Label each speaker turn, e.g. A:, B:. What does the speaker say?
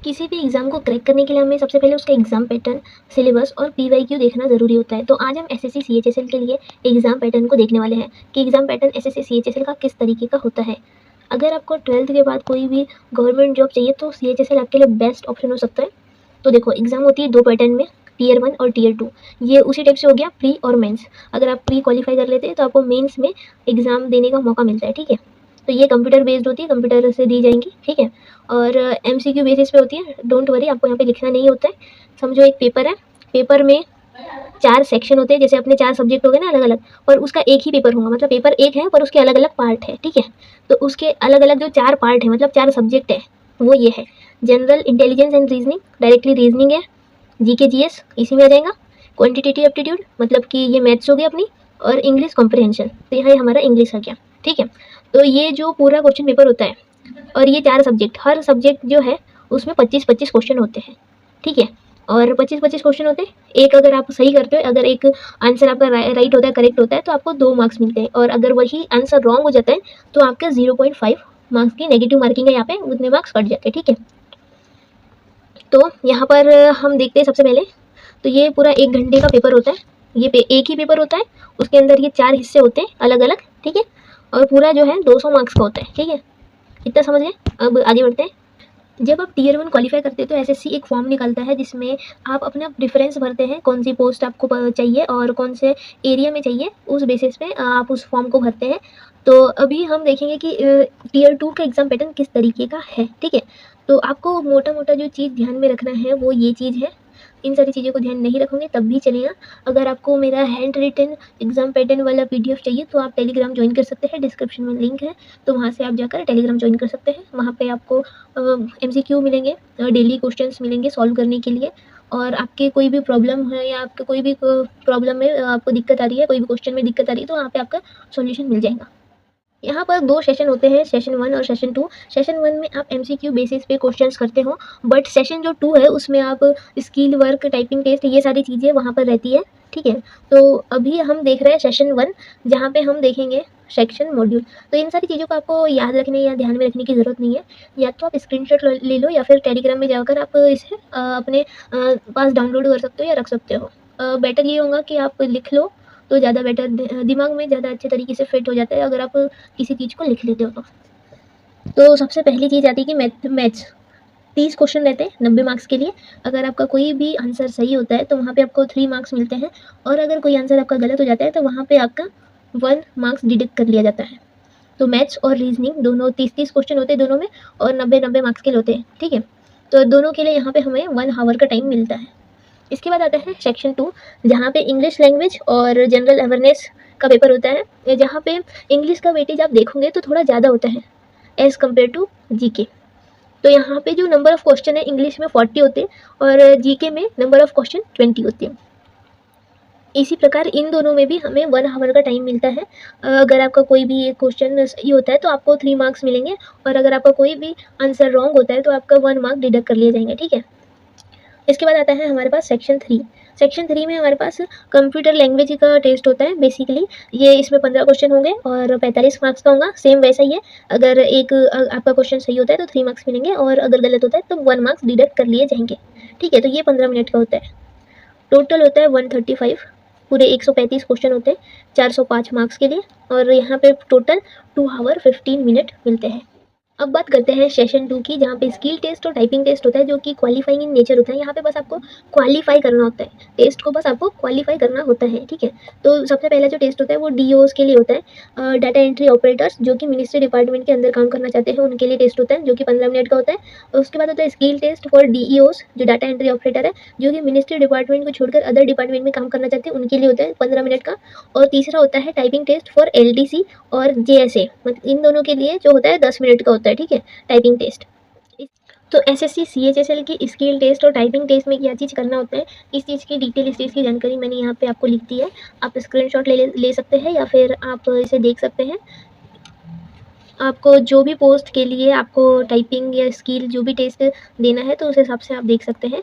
A: किसी भी एग्ज़ाम को क्रैक करने के लिए हमें सबसे पहले उसका एग्ज़ाम पैटर्न, सिलेबस और पीवाईक्यू देखना ज़रूरी होता है। तो आज हम एसएससी सीएचएसएल के लिए एग्ज़ाम पैटर्न को देखने वाले हैं कि एग्ज़ाम पैटर्न एसएससी सीएचएसएल का किस तरीके का होता है। अगर आपको 12th के बाद कोई भी गवर्नमेंट जॉब चाहिए तो सीएचएसएल आपके लिए बेस्ट ऑप्शन हो सकता है। तो देखो, एग्ज़ाम होती है 2 पैटर्न में, टियर 1 और टियर 2। ये उसी टाइप से हो गया प्री और मेंस। अगर आप प्री क्वालीफाई कर लेते हैं तो आपको मेंस में एग्ज़ाम देने का मौका मिलता है, ठीक है। तो ये कंप्यूटर बेस्ड होती है, कंप्यूटर से दी जाएंगी, ठीक है। और एमसीक्यू बेसिस पे होती है। डोंट वरी, आपको यहाँ पे लिखना नहीं होता है। समझो एक पेपर है, पेपर में 4 सेक्शन होते हैं, जैसे अपने 4 सब्जेक्ट हो गए ना अलग अलग, और उसका एक ही पेपर होगा, मतलब पेपर एक है पर उसके अलग अलग पार्ट है, ठीक है। तो उसके अलग अलग जो 4 पार्ट है, मतलब 4 सब्जेक्ट है, वो ये है। General intelligence and reasoning, directly reasoning है। जीके जीएस इसी में आ जाएगा। क्वांटिटेटिव एप्टीट्यूड, मतलब कि ये मैथ्स हो गया अपनी, और इंग्लिश कॉम्प्रिहेंशन, तो यहाँ हमारा इंग्लिश आ गया, ठीक है। तो ये जो पूरा क्वेश्चन पेपर होता है, और ये 4 सब्जेक्ट, हर सब्जेक्ट जो है उसमें 25-25 क्वेश्चन होते हैं, ठीक है। और 25-25 क्वेश्चन होते हैं। एक अगर आप सही करते हो, अगर एक आंसर आपका राइट होता है, करेक्ट होता है, तो आपको 2 मार्क्स मिलते हैं, और अगर वही आंसर रॉन्ग हो जाता है तो आपका 0.5 मार्क्स की नेगेटिव मार्किंग है, यहाँ पे उतने मार्क्स कट जाते हैं, ठीक है। तो यहाँ पर हम देखते हैं सबसे पहले, तो ये पूरा 1 घंटे का पेपर होता है। ये एक ही पेपर होता है, उसके अंदर ये 4 हिस्से होते हैं अलग अलग, ठीक है। और पूरा जो है 200 मार्क्स का होता है, ठीक है। इतना समझ गए। अब आगे बढ़ते हैं। जब आप टियर 1 क्वालीफाई करते हैं तो एसएससी एक फॉर्म निकालता है जिसमें आप अपना प्रेफरेंस भरते हैं, कौन सी पोस्ट आपको चाहिए और कौन से एरिया में चाहिए, उस बेसिस पे आप उस फॉर्म को भरते हैं। तो अभी हम देखेंगे कि टियर 2 का एग्ज़ाम पैटर्न किस तरीके का है, ठीक है। तो आपको मोटा मोटा जो चीज़ ध्यान में रखना है वो ये चीज़ है। इन सारी चीज़ों को ध्यान नहीं रखोगे तब भी चलेगा। अगर आपको मेरा हैंड रिटन एग्ज़ाम पैटर्न वाला पीडीएफ चाहिए तो आप टेलीग्राम ज्वाइन कर सकते हैं, डिस्क्रिप्शन में लिंक है, तो वहाँ से आप जाकर टेलीग्राम ज्वाइन कर सकते हैं। वहाँ पे आपको एमसीक्यू मिलेंगे, डेली क्वेश्चंस मिलेंगे सॉल्व करने के लिए। और आपके कोई भी प्रॉब्लम है या आपके कोई भी प्रॉब्लम में आपको दिक्कत आ रही है, कोई भी क्वेश्चन में दिक्कत आ रही है, तो वहाँ पे आपका सॉल्यूशन मिल जाएगा। यहाँ पर 2 सेशन होते हैं, सेशन 1 और सेशन 2। सेशन 1 में आप एमसीक्यू बेसिस पे क्वेश्चंस करते हो, बट सेशन जो 2 है उसमें आप स्किल वर्क, टाइपिंग टेस्ट, ये सारी चीज़ें वहाँ पर रहती है, ठीक है। तो अभी हम देख रहे हैं सेशन 1, जहाँ पे हम देखेंगे सेक्शन मॉड्यूल। तो इन सारी चीज़ों को आपको याद रखने या ध्यान में रखने की ज़रूरत नहीं है। या तो आप स्क्रीनशॉट ले लो या फिर टेलीग्राम में जाकर आप इसे अपने पास डाउनलोड कर सकते हो या रख सकते हो। बेटर ये होगा कि आप लिख लो, तो ज़्यादा बेटर, दिमाग में ज़्यादा अच्छे तरीके से फिट हो जाता है अगर आप किसी चीज़ को लिख लेते हो तो सबसे पहली चीज़ आती है कि मैथ्स 30 क्वेश्चन रहते हैं 90 मार्क्स के लिए। अगर आपका कोई भी आंसर सही होता है तो वहाँ पे आपको 3 मार्क्स मिलते हैं, और अगर कोई आंसर आपका गलत हो जाता है तो वहाँ पे आपका 1 मार्क्स डिडक्ट कर लिया जाता है। तो मैथ्स और रीजनिंग दोनों 30-30 क्वेश्चन होते हैं दोनों में, और 90-90 मार्क्स के लिए होते हैं, ठीक है। तो दोनों के लिए यहाँ पे हमें 1 आवर का टाइम मिलता है। इसके बाद आता है सेक्शन 2, जहाँ पे इंग्लिश लैंग्वेज और जनरल अवेयरनेस का पेपर होता है, जहाँ पे इंग्लिश का वेटेज आप देखोगे तो थोड़ा ज़्यादा होता है एज़ कम्पेयर टू जीके। तो यहाँ पे जो नंबर ऑफ़ क्वेश्चन है इंग्लिश में 40 होते हैं, और जीके में नंबर ऑफ़ क्वेश्चन 20 होते हैं। इसी प्रकार इन दोनों में भी हमें 1 आवर का टाइम मिलता है। अगर आपका कोई भी एक क्वेश्चन सही होता है तो आपको 3 मार्क्स मिलेंगे, और अगर आपका कोई भी आंसर रॉन्ग होता है तो आपका 1 मार्क डिडक्ट कर लिए जाएंगे, ठीक है। इसके बाद आता है हमारे पास सेक्शन 3। सेक्शन 3 में हमारे पास कंप्यूटर लैंग्वेज का टेस्ट होता है बेसिकली। ये इसमें 15 क्वेश्चन होंगे और 45 मार्क्स का होगा, सेम वैसा ही है। अगर एक आपका क्वेश्चन सही होता है तो 3 मार्क्स मिलेंगे, और अगर गलत होता है तो 1 मार्क्स डिडक्ट कर लिए जाएंगे, ठीक है। तो ये 15 मिनट का होता है। टोटल होता है 135, पूरे 135 क्वेश्चन होते हैं 405 मार्क्स के लिए, और यहाँ पे टोटल 2 आवर 15 मिनट मिलते हैं। अब बात करते हैं सेशन 2 की, जहाँ पे स्किल टेस्ट और टाइपिंग टेस्ट होता है, जो कि क्वालिफाइंग इन नेचर होता है। यहाँ पे बस आपको क्वालिफाई करना होता है, टेस्ट को बस आपको क्वालिफाई करना होता है, ठीक है। तो सबसे पहला जो टेस्ट होता है वो डीओस के लिए होता है, डाटा एंट्री ऑपरेटर्स, जो कि मिनिस्ट्री डिपार्टमेंट के अंदर काम करना चाहते हैं, उनके लिए टेस्ट होता है, जो कि 15 मिनट का होता है। और उसके बाद होता है स्किल टेस्ट फॉर डीईओस, जो डाटा एंट्री ऑपरेटर है, जो कि मिनिस्ट्री डिपार्टमेंट को छोड़कर अदर डिपार्टमेंट में काम करना चाहते हैं, उनके लिए होता है 15 मिनट का। और तीसरा होता है टाइपिंग टेस्ट फॉर एलडीसी और जेएसए, मतलब इन दोनों के लिए जो होता है 10 मिनट का होता है, ठीक है, टाइपिंग टेस्ट। तो एसएससी सीएचएसएल की स्किल टेस्ट और टाइपिंग टेस्ट में क्या चीज़ करना होता है, इस चीज़ की डिटेल, इस चीज़ की जानकारी मैंने यहाँ पे आपको लिख दी है। आप स्क्रीनशॉट ले सकते हैं या फिर आप इसे देख सकते हैं। आपको जो भी पोस्ट के लिए आपको टाइपिंग या स्किल जो भी टेस्ट देना है तो उस हिसाब से आप देख सकते हैं।